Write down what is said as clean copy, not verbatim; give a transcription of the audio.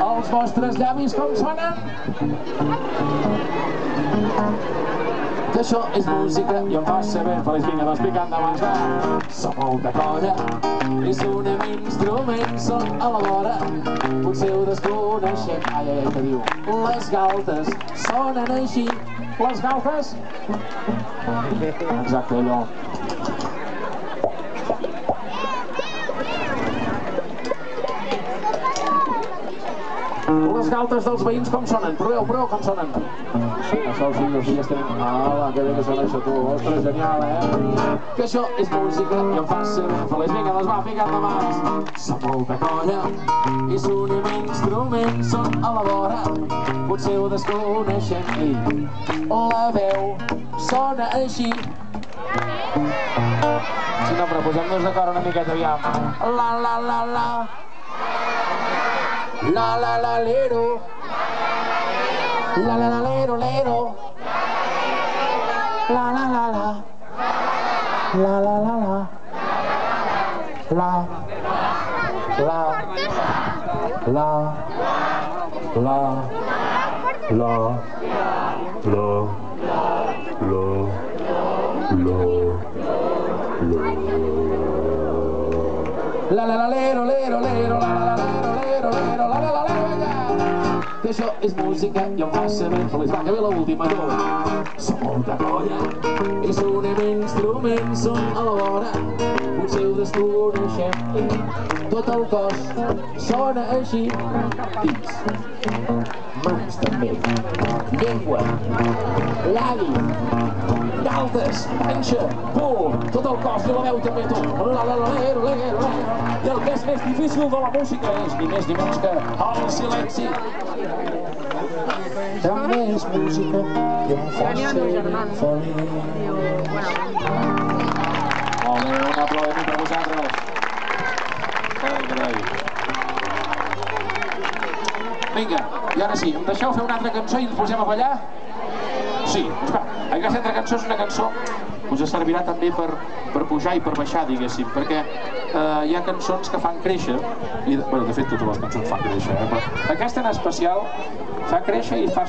Els vostres llavis com sonen? Que això és música i em fa ser ben feliç. Vinga, doncs pica endavant, va. Som molta colla i sonem instruments, són a la vora. Potser ho desconeixem. Ai, ai, ai, que diu? Les galtes sonen així. Les galtes? Exacte, allò. Les galtes dels veïns com sonen? Proveu com sonen. Això els fills tenen... Ah, que bé que sona això tu. Ostres, genial, Que això és música i em fa ser ben feliç. Vinga, doncs va, fica endavant. Som molta colla i sonim instruments, som a la vora. Potser ho desconeixem. La veu sona així. Si no, però posem-nos d'acord una miqueta, aviam. La, la, la, la. La la la lero, la la la lero lero, la la la la, la la la la, la la la la la la la lero lero lero, la la la lero lero, la la la lero. Que això és música i em fa ser ben feliç. Va, que ve l'última, tu. Som molta colla i sonem instruments, som a la vora. Potser ho desconeixem. Tot el cos sona així. Dits, mans també, llengua, llavi, galtes, panxa, cul, tot el cos i la veu també, tu. La la la lero lero lero. I el que és més difícil de la música és ni més ni menys que el silenci. També és música i em fa ser ben feliç. Molt bé, un aplaudiment per vosaltres. Vinga, i ara sí, em deixeu fer una altra cançó i ens posem a ballar? Sí, aquesta altra cançó és una cançó que us servirà també per pujar i per baixar, diguéssim, perquè hi ha cançons que fan créixer, i de fet totes les cançons fan créixer, però aquesta en especial fa créixer i fa